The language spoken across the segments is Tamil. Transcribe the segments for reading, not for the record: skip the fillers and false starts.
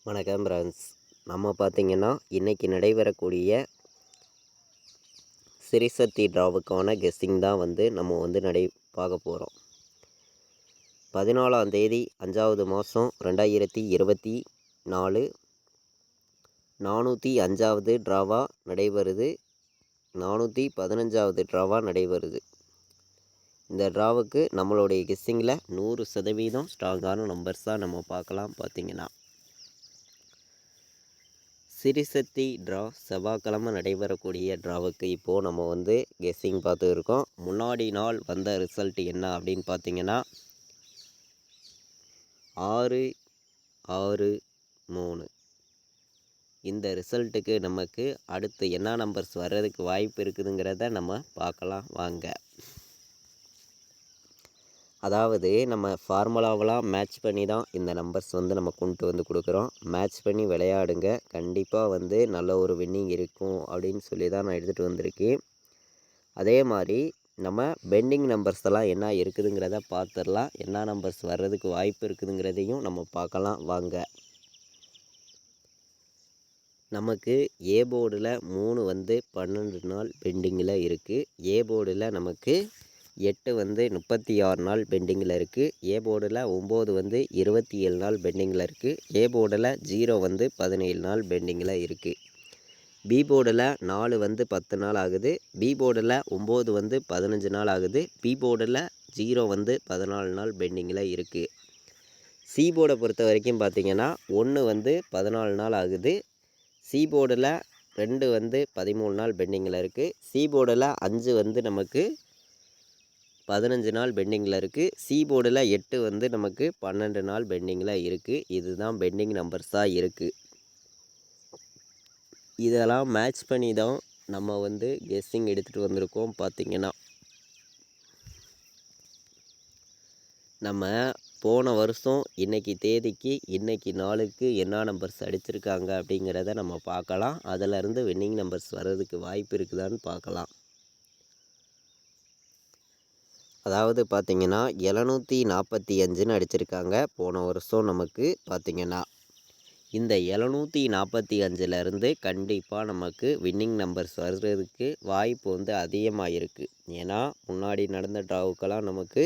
வணக்கம் ஃப்ரெண்ட்ஸ். நம்ம பார்த்திங்கன்னா இன்றைக்கி நடைபெறக்கூடிய சிறிசக்தி ட்ராவுக்கான கெஸ்ஸிங் தான் நம்ம பார்க்க போகிறோம். 14ஆம் தேதி 5வது மாதம் 2024 405வது ட்ராவாக நடைபெறுது. 415வது ட்ராவாக நடைபெறுது. இந்த ட்ராவுக்கு நம்மளுடைய கெஸ்ஸிங்கில் 100% ஸ்ட்ராங்கான நம்பர்ஸாக நம்ம பார்க்கலாம். பார்த்திங்கன்னா சிறிசக்தி ட்ரா செவ்வாய்க்கிழமை நடைபெறக்கூடிய ட்ராவுக்கு இப்போது நம்ம கெஸ்ஸிங் பார்த்து இருக்கோம். முன்னாடி நாள் வந்த ரிசல்ட் என்ன அப்படின்னு பார்த்தீங்கன்னா 663. இந்த ரிசல்ட்டுக்கு நமக்கு அடுத்து என்ன நம்பர்ஸ் வர்றதுக்கு வாய்ப்பு இருக்குதுங்கிறத நம்ம பார்க்கலாம் வாங்க. அதாவது நம்ம ஃபார்முலாவெலாம் மேட்ச் பண்ணி தான் இந்த நம்பர்ஸ் நம்ம கொண்டு கொடுக்குறோம். மேட்ச் பண்ணி விளையாடுங்க, கண்டிப்பாக நல்ல ஒரு வின்னிங் இருக்கும் அப்படின்னு சொல்லி தான் நான் எடுத்துகிட்டு வந்திருக்கேன். அதே மாதிரி நம்ம பெண்டிங் நம்பர்ஸ் எல்லாம் என்ன இருக்குதுங்கிறத பார்த்துடலாம். என்ன நம்பர்ஸ் வர்றதுக்கு வாய்ப்பு இருக்குதுங்கிறதையும் நம்ம பார்க்கலாம் வாங்க. நமக்கு ஏ போர்டில் 3 12 நாள் பெண்டிங்கில் இருக்குது. ஏ போர்டில் நமக்கு 8 36 நாள் பெண்டிங்கில் இருக்குது. ஏ போர்டில் 9 27 நாள் பெண்டிங்கில் இருக்குது. ஏ போர்டில் 0 17 நாள் பெண்டிங்கில் இருக்குது. பி போர்டில் 4 10 நாள் ஆகுது. பி போர்டில் 9 15 நாள் ஆகுது. பி போர்டில் 0 14 நாள் பெண்டிங்கில் இருக்குது. சி போர்டை பொறுத்த வரைக்கும் பார்த்திங்கன்னா 1 14 நாள் ஆகுது. சி போர்டில் 2 13 நாள் பெண்டிங்கில் இருக்குது. சி போர்டில் 5 நமக்கு 15 நாள் பெண்டிங்கில் இருக்குது. சி போர்டில் 8 நமக்கு 12 நாள் பெண்டிங்கில் இருக்குது. இதுதான் பெண்டிங் நம்பர்ஸாக இருக்குது. இதெல்லாம் மேட்ச் பண்ணி தான் நம்ம கெஸ்ஸிங் எடுத்துகிட்டு வந்திருக்கோம். பார்த்திங்கன்னா நம்ம போன வருஷம் இன்றைக்கி தேதிக்கு இன்றைக்கி நாளுக்கு என்ன நம்பர்ஸ் அடிச்சிருக்காங்க அப்படிங்கிறத நம்ம பார்க்கலாம். அதிலருந்து வின்னிங் நம்பர்ஸ் வர்றதுக்கு வாய்ப்பு இருக்குதான்னு பார்க்கலாம். அதாவது பார்த்திங்கன்னா 745ன்னு அடிச்சிருக்காங்க போன வருஷம். நமக்கு பார்த்திங்கன்னா இந்த 745லேருந்து கண்டிப்பாக நமக்கு வின்னிங் நம்பர்ஸ் வர்றதுக்கு வாய்ப்பு அதிகமாக இருக்குது. ஏன்னா முன்னாடி நடந்த ட்ராவுக்கெல்லாம் நமக்கு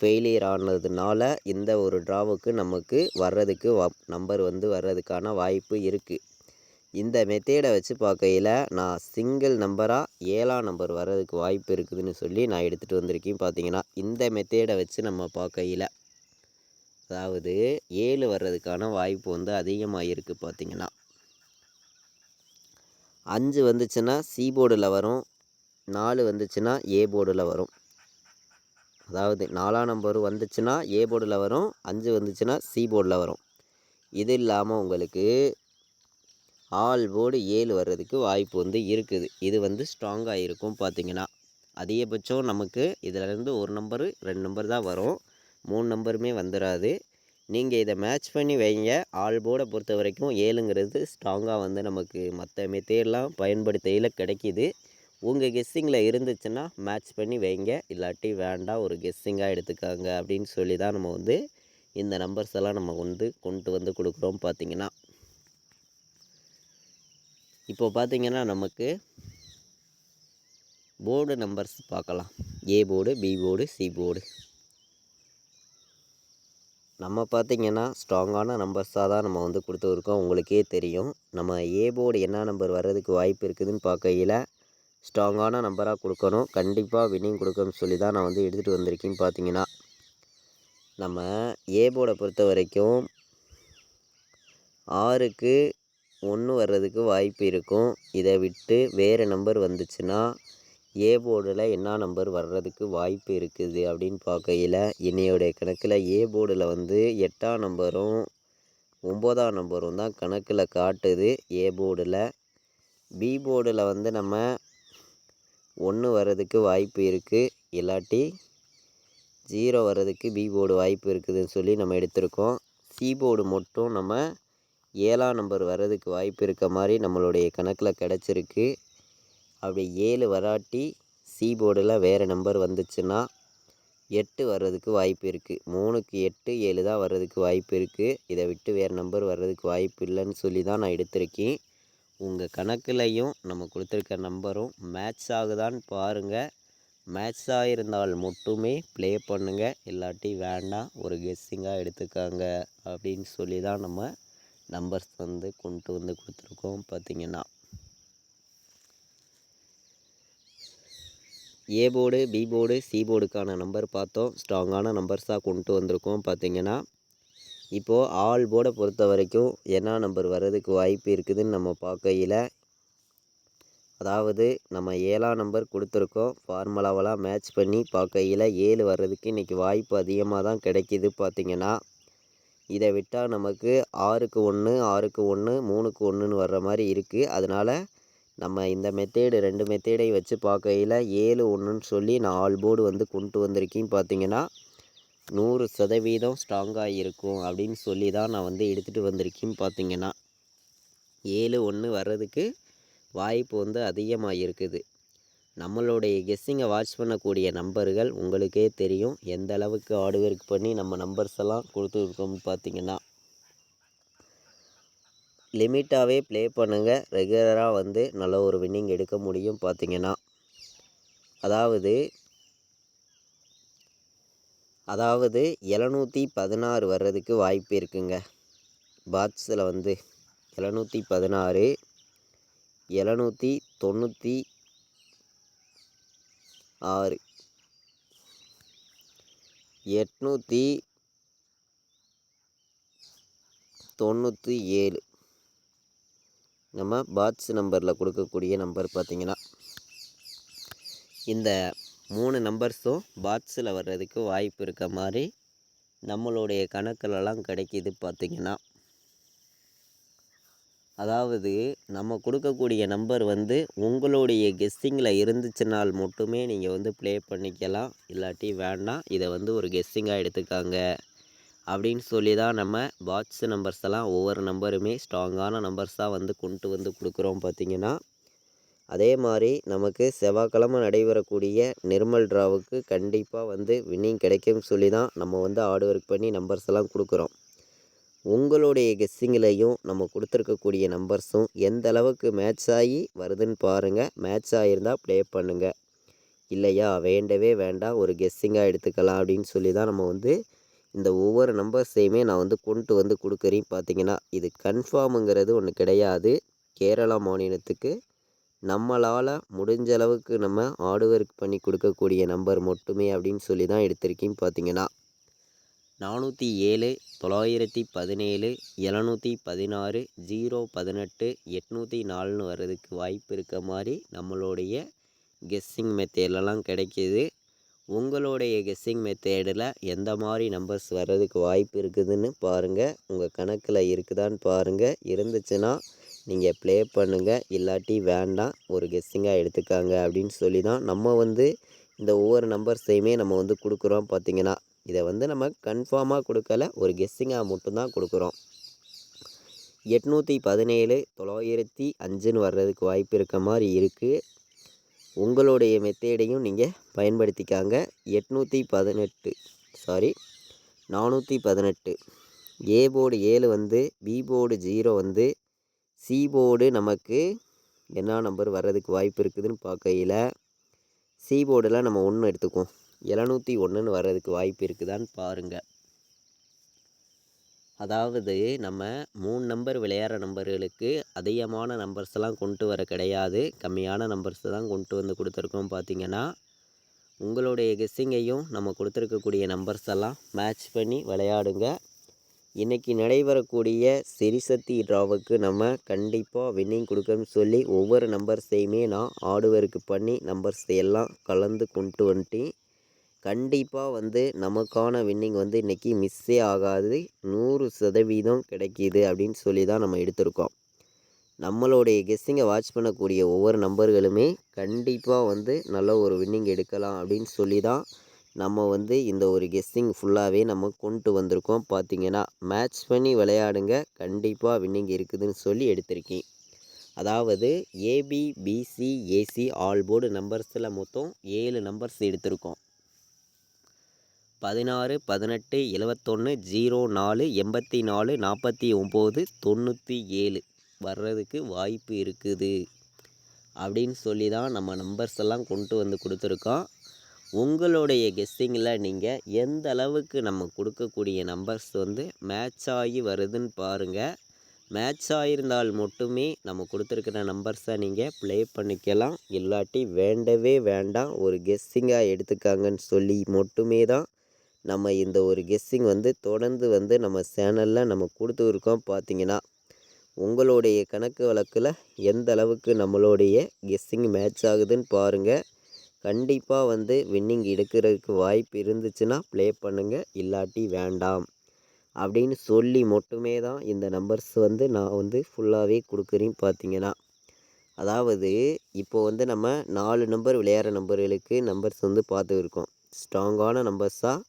ஃபெயிலியர் ஆனதுனால இந்த ஒரு ட்ராவுக்கு நமக்கு வர்றதுக்கு நம்பர் வர்றதுக்கான வாய்ப்பு இருக்குது. இந்த மெத்தேடை வச்சு பார்க்கையில் நான் சிங்கிள் நம்பராக 7ஆம் நம்பர் வர்றதுக்கு வாய்ப்பு இருக்குதுன்னு சொல்லி நான் எடுத்துகிட்டு வந்திருக்கேன். பார்த்திங்கன்னா இந்த மெத்தேடை வச்சு நம்ம பார்க்கையில் அதாவது 7 வர்றதுக்கான வாய்ப்பு அதிகமாக இருக்குது. பார்த்திங்கன்னா 5 வந்துச்சுன்னா சி போர்டில் வரும், 4 வந்துச்சுன்னா ஏ போர்டில் வரும். அதாவது 4ஆம் நம்பர் வந்துச்சுன்னா ஏ போர்டில் வரும், 5 வந்துச்சுன்னா சி போர்டில் வரும். இது இல்லாமல் உங்களுக்கு ஆல் போர்டு 7 வர்றதுக்கு வாய்ப்பு இருக்குது. இது ஸ்ட்ராங்காக இருக்கும். பார்த்திங்கன்னா அதிகபட்சம் நமக்கு இதிலேருந்து ஒரு நம்பரு 2 நம்பர் தான் வரும், 3 நம்பருமே வந்துடாது. நீங்கள் இதை மேட்ச் பண்ணி வைங்க. ஆல் போர்டை பொறுத்த வரைக்கும் 7ங்கிறது ஸ்ட்ராங்காக நமக்கு மற்ற மெத்தேடெலாம் பயன்படுத்தையில் கிடைக்கிது. உங்கள் கெஸ்ஸிங்கில் இருந்துச்சுன்னா மேட்ச் பண்ணி வைங்க, இல்லாட்டி வேண்டாம் ஒரு கெஸ்ஸிங்காக எடுத்துக்காங்க அப்படின்னு சொல்லி தான் நம்ம இந்த நம்பர்ஸ் எல்லாம் நம்ம கொண்டு கொடுக்குறோம். பார்த்திங்கன்னா இப்போ பார்த்திங்கன்னா நமக்கு போர்டு நம்பர்ஸ் பார்க்கலாம். A board, B board, C board. நம்ம பார்த்திங்கன்னா ஸ்ட்ராங்கான நம்பர்ஸாக தான் நம்ம கொடுத்துருக்கோம். உங்களுக்கே தெரியும். நம்ம ஏ போர்டு என்ன நம்பர் வர்றதுக்கு வாய்ப்பு இருக்குதுன்னு பார்க்கையில் ஸ்ட்ராங்கான நம்பராக கொடுக்கணும், கண்டிப்பாக வின்னிங் கொடுக்கணும்னு சொல்லி தான் நான் எடுத்துகிட்டு வந்திருக்கேன். பார்த்திங்கன்னா நம்ம ஏ போர்டை பொறுத்த வரைக்கும் 6க்கு 1 வர்றதுக்கு வாய்ப்பு இருக்கும். இதை விட்டு வேறு நம்பர் வந்துச்சுன்னா ஏ போர்டில் என்ன நம்பர் வர்றதுக்கு வாய்ப்பு இருக்குது அப்படின்னு பார்க்கையில் என்னையோடைய கணக்கில் ஏ போர்டில் 8ஆம் நம்பரும் 9ஆம் நம்பரும் தான் கணக்கில் காட்டுது ஏ போர்டில். பி போர்டில் நம்ம 1 வர்றதுக்கு வாய்ப்பு இருக்குது, இல்லாட்டி 0 வர்றதுக்கு பி போர்டு வாய்ப்பு இருக்குதுன்னு சொல்லி நம்ம எடுத்திருக்கோம். சி போர்டு மட்டும் நம்ம 7ஆம் நம்பர் வர்றதுக்கு வாய்ப்பு இருக்க மாதிரி நம்மளுடைய கணக்கில் கிடச்சிருக்கு. அப்படி 7 வராட்டி சி போர்டில் வேறு நம்பர் வந்துச்சுன்னா 8 வர்றதுக்கு வாய்ப்பு இருக்குது. 3க்கு 8 7 தான் வர்றதுக்கு வாய்ப்பு இருக்குது. இதை விட்டு வேறு நம்பர் வர்றதுக்கு வாய்ப்பு இல்லைன்னு சொல்லி தான் நான் எடுத்திருக்கேன். உங்கள் கணக்குலையும் நம்ம கொடுத்துருக்க நம்பரும் மேட்ச் ஆகுதான்னு பாருங்கள். மேட்ச் ஆகிருந்தால் மட்டுமே ப்ளே பண்ணுங்கள், இல்லாட்டி வேண்டாம், ஒரு கெஸ்ஸிங்காக எடுத்துக்காங்க அப்படின்னு சொல்லி தான் நம்ம நம்பர்ஸ் வந்து கொண்டு வந்து கொடுத்துருக்கோம். பார்த்திங்கன்னா A board, B board, C போர்டுக்கான நம்பர் பார்த்தோம். ஸ்ட்ராங்கான நம்பர்ஸாக கொண்டு வந்திருக்கோம். பார்த்திங்கன்னா இப்போது ஆல் போர்டை பொறுத்த வரைக்கும் என்ன நம்பர் வர்றதுக்கு வாய்ப்பு இருக்குதுன்னு நம்ம பார்க்கையில், அதாவது நம்ம 7ஆம் நம்பர் கொடுத்துருக்கோம். ஃபார்முலாவெல்லாம் மேட்ச் பண்ணி பார்க்கையில் 7 வர்றதுக்கு இன்றைக்கி வாய்ப்பு அதிகமாக தான் கிடைக்கிது. பார்த்திங்கன்னா இதை விட்டால் நமக்கு 6க்கு 1, 6க்கு 1, 3க்கு 1ன்னு வர்ற மாதிரி இருக்குது. அதனால் நம்ம இந்த மெத்தேடு 2 மெத்தேடையும் வச்சு பார்க்கையில் 7 1ன்னு சொல்லி நான் ஆல் போர்டு வந்து கொண்டு வந்திருக்கேன். பார்த்திங்கன்னா 100% ஸ்ட்ராங்காக இருக்கும் அப்படின்னு சொல்லி தான் நான் வந்து எடுத்துகிட்டு வந்திருக்கேன். பார்த்திங்கன்னா 7 1 வர்றதுக்கு வாய்ப்பு வந்து அதிகமாக இருக்குது. நம்மளுடைய கெஸ்ஸிங்கை வாட்ச் பண்ணக்கூடிய நம்பர்கள் உங்களுக்கே தெரியும் எந்த அளவுக்கு ஹார்ட் ஒர்க் பண்ணி நம்ம நம்பர்ஸ் எல்லாம் கொடுத்துருக்கோம்னு. பார்த்திங்கன்னா லிமிட்டாகவே ப்ளே பண்ணுங்கள், ரெகுலராக வந்து நல்ல ஒரு வின்னிங் எடுக்க முடியும். பார்த்திங்கன்னா அதாவது 716 வர்றதுக்கு வாய்ப்பு இருக்குங்க. பாட்ஸில் வந்து 716, 796, 897 நம்ம பாட்ஸ் நம்பரில் கொடுக்கக்கூடிய நம்பர். பார்த்திங்கன்னா இந்த 3 நம்பர்ஸும் பாட்ஸில் வர்றதுக்கு வாய்ப்பு இருக்க மாதிரி நம்மளுடைய கணக்கிலலாம் கிடைக்கிது. பார்த்திங்கன்னா அதாவது நம்ம கொடுக்கக்கூடிய நம்பர் வந்து உங்களுடைய கெஸ்ஸிங்கில் இருந்துச்சுனால் மட்டுமே நீங்கள் வந்து ப்ளே பண்ணிக்கலாம், இல்லாட்டி வேண்டாம், இதை வந்து ஒரு கெஸ்ஸிங்காக எடுத்துக்காங்க அப்படின்னு சொல்லி தான் நம்ம பாட்ஸ் நம்பர்ஸ் எல்லாம் ஒவ்வொரு நம்பருமே ஸ்ட்ராங்கான நம்பர்ஸாக வந்து கொண்டு வந்து கொடுக்குறோம். பார்த்திங்கன்னா அதே மாதிரி நமக்கு செவ்வாய்க்கிழமை நடைபெறக்கூடிய நிர்மல் ட்ராவுக்கு கண்டிப்பாக வந்து வின்னிங் கிடைக்கும்னு சொல்லி தான் நம்ம வந்து ஹார்ட் ஒர்க் பண்ணி நம்பர்ஸ் எல்லாம் கொடுக்குறோம். உங்களுடைய கெஸ்ஸிங்லையும் நம்ம கொடுத்துருக்கக்கூடிய நம்பர்ஸும் எந்த அளவுக்கு மேட்ச் ஆகி வருதுன்னு பாருங்கள். மேட்ச் ஆகியிருந்தால் ப்ளே பண்ணுங்கள், இல்லையா வேண்டவே வேண்டாம், ஒரு கெஸ்ஸிங்காக எடுத்துக்கலாம் அப்படின்னு சொல்லி தான் நம்ம வந்து இந்த ஒவ்வொரு நம்பர்ஸையுமே நான் வந்து கொண்டு வந்து கொடுக்குறேன். பார்த்திங்கன்னா இது கன்ஃபார்முங்கிறது ஒன்று கிடையாது. கேரளா மாநிலத்துக்கு நம்மளால் முடிஞ்ச அளவுக்கு நம்ம ஹார்ட் ஒர்க் பண்ணி கொடுக்கக்கூடிய நம்பர் மட்டுமே அப்படின்னு சொல்லி தான் எடுத்திருக்கேன். பார்த்திங்கன்னா 407, 917, 716, 018, 804ன்னு வர்றதுக்கு வாய்ப்பு இருக்க மாதிரி நம்மளுடைய கெஸ்ஸிங் மெத்தேடெல்லாம் கிடைக்கிது. உங்களுடைய கெஸ்ஸிங் மெத்தேடில் எந்த மாதிரி நம்பர்ஸ் வர்றதுக்கு வாய்ப்பு இருக்குதுன்னு பாருங்கள். உங்கள் கணக்கில் இருக்குதான்னு பாருங்கள். இருந்துச்சுன்னா நீங்கள் ப்ளே பண்ணுங்கள், இல்லாட்டி வேண்டாம், ஒரு கெஸ்ஸிங்காக எடுத்துக்காங்க அப்படின்னு சொல்லி தான் நம்ம வந்து இந்த ஒவ்வொரு நம்பர்ஸையுமே நம்ம வந்து கொடுக்குறோம். பார்த்திங்கன்னா இதை வந்து நம்ம கன்ஃபார்மாக கொடுக்கல, ஒரு கெஸ்ஸிங்காக மட்டும்தான் கொடுக்குறோம். 817, 905ன்னு வர்றதுக்கு வாய்ப்பு இருக்க மாதிரி இருக்குது. உங்களுடைய மெத்தேடையும் நீங்கள் பயன்படுத்திக்காங்க. 418 ஏ போர்டு 7 வந்து, பி போர்டு 0 வந்து, சி போர்டு நமக்கு என்ன நம்பர் வர்றதுக்கு வாய்ப்பு இருக்குதுன்னு பார்க்கையில் சி போர்டில் நம்ம 1 எடுத்துக்குவோம். 701ன்னு வர்றதுக்கு வாய்ப்பு இருக்குதான்னு பாருங்கள். அதாவது நம்ம 3 நம்பர் விளையாடுற நம்பர்களுக்கு அதிகமான நம்பர்ஸ் எல்லாம் கொண்டு வர கிடையாது, கம்மியான நம்பர்ஸ் தான் கொண்டு வந்து கொடுத்துருக்கோம். பார்த்திங்கன்னா உங்களுடைய கெஸ்ஸிங்கையும் நம்ம கொடுத்துருக்கக்கூடிய நம்பர்ஸ் எல்லாம் மேட்ச் பண்ணி விளையாடுங்க. இன்றைக்கி நடைபெறக்கூடிய சிறிசக்தி ட்ராவுக்கு நம்ம கண்டிப்பாக வின்னிங் கொடுக்கணும்னு சொல்லி ஒவ்வொரு நம்பர்ஸையுமே நான் ஹார்ட் ஒர்க் பண்ணி நம்பர்ஸ் எல்லாம் கலந்து கொண்டு வந்துட்டேன். கண்டிப்பாக வந்து நமக்கான வின்னிங் வந்து இன்றைக்கி மிஸ்ஸே ஆகாது, 100% கிடைக்கிது அப்படின்னு சொல்லி தான் நம்ம எடுத்திருக்கோம். நம்மளுடைய கெஸ்ஸிங்கை வாட்ச் பண்ணக்கூடிய ஒவ்வொரு நம்பர்களுமே கண்டிப்பாக வந்து நல்ல ஒரு வின்னிங் எடுக்கலாம் அப்படின்னு சொல்லி தான் நம்ம வந்து இந்த ஒரு கெஸ்ஸிங் ஃபுல்லாகவே நம்ம கொண்டு வந்திருக்கோம். பார்த்திங்கன்னா மேட்ச் பண்ணி விளையாடுங்க, கண்டிப்பாக வின்னிங் இருக்குதுன்னு சொல்லி எடுத்திருக்கேன். அதாவது AB, BC, AC all board நம்பர்ஸில் மொத்தம் 7 நம்பர்ஸ் எடுத்திருக்கோம். 16 18 71 04 84 49 97 வர்றதுக்கு வாய்ப்பு இருக்குது அப்படின்னு சொல்லி தான் நம்ம நம்பர்ஸ் எல்லாம் கொண்டு வந்து கொடுத்துருக்கோம். உங்களுடைய கெஸ்ஸிங்கில் நீங்கள் எந்த அளவுக்கு நம்ம கொடுக்கக்கூடிய நம்பர்ஸ் வந்து மேட்ச் ஆகி வருதுன்னு பாருங்கள். மேட்ச் ஆகியிருந்தால் மட்டுமே நம்ம கொடுத்துருக்கிற நம்பர்ஸை நீங்கள் ப்ளே பண்ணிக்கலாம். இல்லாட்டி வேண்டவே வேண்டாம், ஒரு கெஸ்ஸிங்காக எடுத்துக்காங்கன்னு சொல்லி மட்டுமே தான் நம்ம இந்த ஒரு கெஸ்ஸிங் வந்து தொடர்ந்து வந்து நம்ம சேனலில் நம்ம கொடுத்துருக்கோம். பார்த்தீங்கன்னா உங்களுடைய கணக்கு வழக்கில் எந்த அளவுக்கு நம்மளுடைய கெஸ்ஸிங் மேட்ச் ஆகுதுன்னு பாருங்கள். கண்டிப்பாக வந்து வின்னிங் எடுக்கிறதுக்கு வாய்ப்பு இருந்துச்சுன்னா ப்ளே பண்ணுங்கள், இல்லாட்டி வேண்டாம் அப்படின்னு சொல்லி மட்டுமே தான் இந்த நம்பர்ஸ் வந்து நான் வந்து ஃபுல்லாகவே கொடுக்குறேன். பார்த்தீங்கன்னா அதாவது இப்போ வந்து நம்ம 4 நம்பர் விளையாடுற நம்பர்களுக்கு நம்பர்ஸ் வந்து பார்த்துருக்கோம். ஸ்ட்ராங்கான நம்பர்ஸாக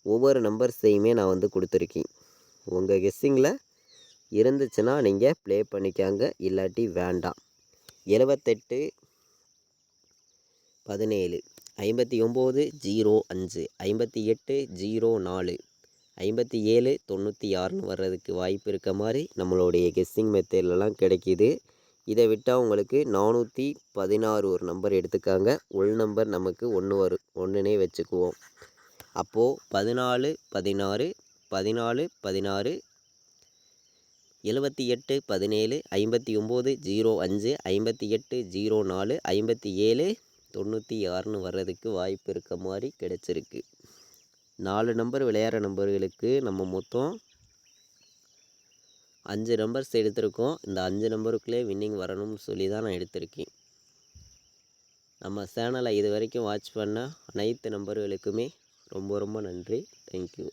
ஒவ்வொரு நம்பர்ஸையுமே நான் வந்து கொடுத்துருக்கேன். உங்கள் கெஸ்ஸிங்கில் இருந்துச்சுன்னா நீங்கள் ப்ளே பண்ணிக்காங்க, இல்லாட்டி வேண்டாம். 78 17 59 05 58 04 57 96ன்னு வர்றதுக்கு வாய்ப்பு இருக்க மாதிரி நம்மளுடைய கெஸ்ஸிங் மெத்தட்லலாம் கிடைக்கிது. இதை விட்டால் உங்களுக்கு 416 ஒரு நம்பர் எடுத்துக்காங்க. உள் நம்பர் நமக்கு 1 வரும், 1னே வச்சுக்குவோம். அப்போது 14 16 14 16 78 17 59 05 58 04 57 96ன்னு வர்றதுக்கு வாய்ப்பு இருக்க மாதிரி கிடச்சிருக்கு. 4 நம்பர் விளையாடுற நம்பர்களுக்கு நம்ம மொத்தம் 5 நம்பர்ஸ் எடுத்திருக்கோம். இந்த 5 நம்பருக்குள்ளே வின்னிங் வரணும்னு சொல்லி தான் நான் எடுத்திருக்கேன். நம்ம சேனலை இது வரைக்கும் வாட்ச் பண்ண அனைத்து நம்பர்களுக்குமே ரொம்ப ரொம்ப நன்றி. தேங்க்யூ.